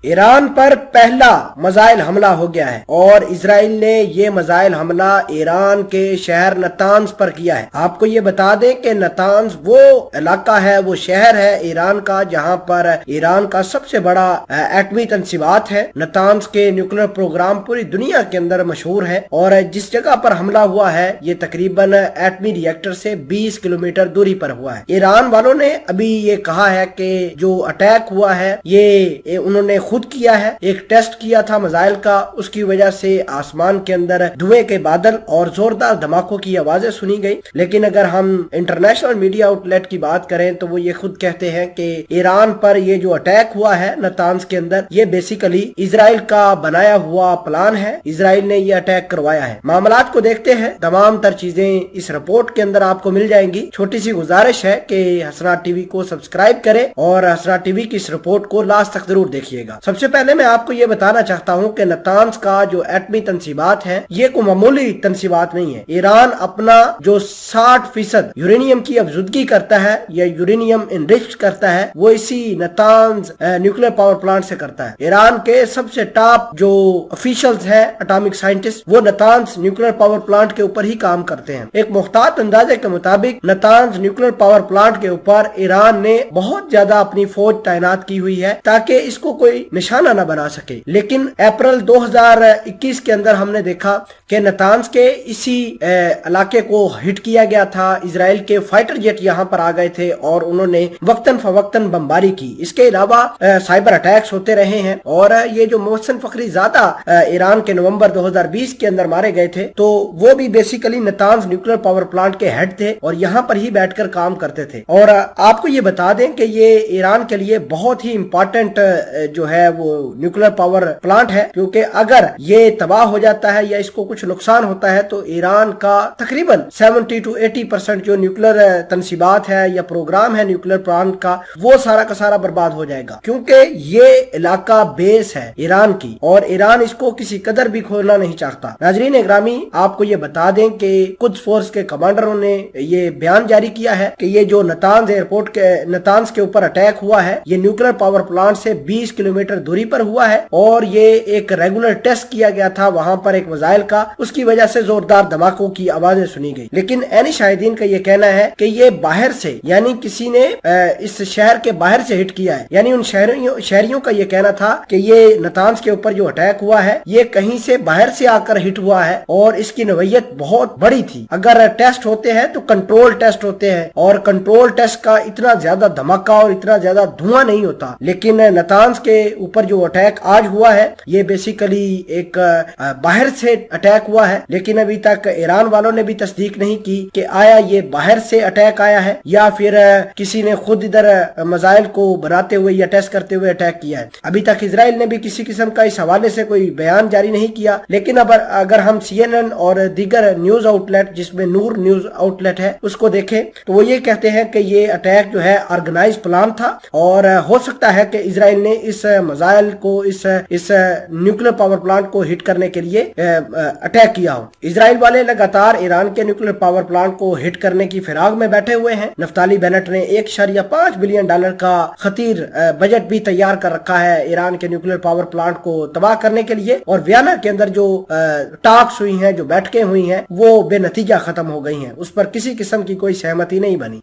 Iran पर पहला missile हमला हो गया है और इजराइल ने ये मिसाइल हमला ईरान के शहर नतांज पर किया है। आपको ये बता दें कि नतांज वो इलाका है, वो शहर है ईरान का जहां पर ईरान का सबसे बड़ा एटमी तंसीबात है। नतांज के न्यूक्लियर प्रोग्राम पूरी दुनिया के अंदर मशहूर है और जिस जगह पर हमला हुआ है ये तकरीबन एटमी रिएक्टर से 20 किलोमीटर दूरी पर हुआ है। ईरान वालों ने अभी ये कहा है कि जो अटैक हुआ है ये उन्होंने खुद किया है। एक टेस्ट किया था मिसाइल का, उसकी वजह से आसमान के अंदर धुएं के बादल और जोरदार धमाकों की आवाजें सुनी गई। लेकिन अगर हम इंटरनेशनल मीडिया आउटलेट की बात करें तो वो ये खुद कहते हैं कि ईरान पर ये जो अटैक हुआ है नतांज के अंदर ये बेसिकली इजराइल का बनाया हुआ प्लान है। इजराइल ने ये अटैक करवाया है। मामलात को देखते हैं, तमाम तर चीजें इस रिपोर्ट के अंदर आपको मिल जाएंगी। छोटी सी गुजारिश है कि हसनात टीवी को सब्सक्राइब करें और हसनात टीवी की इस रिपोर्ट को लास्ट तक जरूर देखिएगा। सबसे पहले मैं आपको ये बताना चाहता हूँ कि नतांज का जो एटमी तंसीबात है ये कोई मामूली तंसीबात नहीं है। ईरान अपना जो 60% यूरेनियम की अफजुदगी करता है या यूरेनियम इनरिच्ड करता है वो इसी नतांज न्यूक्लियर पावर प्लांट से करता है। ईरान के सबसे टॉप जो ऑफिशियल्स हैं, एटॉमिक साइंटिस्ट, वो नतांज न्यूक्लियर पावर प्लांट के ऊपर ही काम करते हैं। एक मुख्तात अंदाजे के मुताबिक नतांज न्यूक्लियर पावर प्लांट के ऊपर ईरान ने बहुत ज्यादा अपनी फौज तैनात की हुई है ताकि इसको कोई निशाना न बना सके। लेकिन अप्रैल 2021 के अंदर हमने देखा कि नतांज के इसी इलाके को हिट किया गया था। इजराइल के फाइटर जेट यहाँ पर आ गए थे और उन्होंने वक्तन फवक्तन बमबारी की। इसके अलावा साइबर अटैक्स होते रहे हैं और ये जो मोहसिन फखरी ज़ादा ईरान के नवंबर 2020 के अंदर मारे गए थे तो वो भी basically Natanz nuclear power plant के हेड थे और यहाँ पर ही बैठकर काम करते थे। और आपको ये बता दें कि ये ईरान के लिए बहुत ही इंपॉर्टेंट जो है वो न्यूक्लियर पावर प्लांट है, क्योंकि अगर ये तबाह हो जाता है या इसको कुछ नुकसान होता है तो ईरान का तकरीबन 70 to 80% जो न्यूक्लियर तंसीबात है या प्रोग्राम है न्यूक्लियर प्लांट का वो सारा का सारा बर्बाद हो जाएगा, क्योंकि ये इलाका बेस है ईरान की और ईरान इसको किसी कदर भी खोलना नहीं चाहता। नाजरीन इकरामी, आपको ये बता दें कि कुछ फोर्स के कमांडरों ने ये बयान जारी किया है कि ये जो नतांज एयरपोर्ट के नतांज के ऊपर अटैक हुआ है ये न्यूक्लियर पावर प्लांट से 20 किलोमीटर दूरी पर हुआ है और ये एक रेगुलर टेस्ट किया गया था वहां पर एक मिसाइल का, उसकी वजह से जोरदार धमाकों की आवाजें सुनी गई। लेकिन ऐनी शाहिदीन का ये कहना है कि ये बाहर से यानी किसी ने इस शहर के बाहर से हिट किया है। यानी उन शहरियों का ये कहना था कि ये नतांज के ऊपर जो अटैक हुआ है ये कहीं से बाहर से आकर हिट हुआ है और इसकी नौयत बहुत बड़ी थी। अगर टेस्ट होते हैं तो कंट्रोल टेस्ट होते हैं और कंट्रोल टेस्ट का इतना ज्यादा धमाका और इतना ज्यादा धुआं नहीं होता। लेकिन नतांज के ऊपर जो अटैक आज हुआ है ये बेसिकली एक बाहर से अटैक हुआ है। लेकिन अभी तक ईरान वालों ने भी तस्दीक नहीं की कि आया ये बाहर से अटैक आया है या फिर किसी ने खुद इधर मिसाइल को बनाते हुए या टेस्ट करते हुए अटैक किया है। अभी तक इजराइल ने भी किसी किस्म का इस हवाले से कोई बयान जारी नहीं किया। लेकिन अगर हम CNN और दीगर न्यूज आउटलेट जिसमें नूर न्यूज आउटलेट है उसको देखें तो वो ये कहते हैं कि ये अटैक जो है ऑर्गेनाइज प्लान था और हो सकता है कि इजराइल ने इस मिसाइल को इस न्यूक्लियर पावर प्लांट को हिट करने के लिए अटैक किया हो। इजराइल वाले लगातार ईरान के न्यूक्लियर पावर प्लांट को हिट करने की फिराक में बैठे हुए हैं। नफ्ताली बेनेट ने $1.5 बिलियन का खतीर बजट भी तैयार कर रखा है ईरान के न्यूक्लियर पावर प्लांट को तबाह करने के लिए और वियना के अंदर जो टॉक्स हुई हैं, जो बैठकें हुई हैं वो बेनतीजा खत्म हो गई हैं, उस पर किसी किस्म की कोई सहमति नहीं बनी।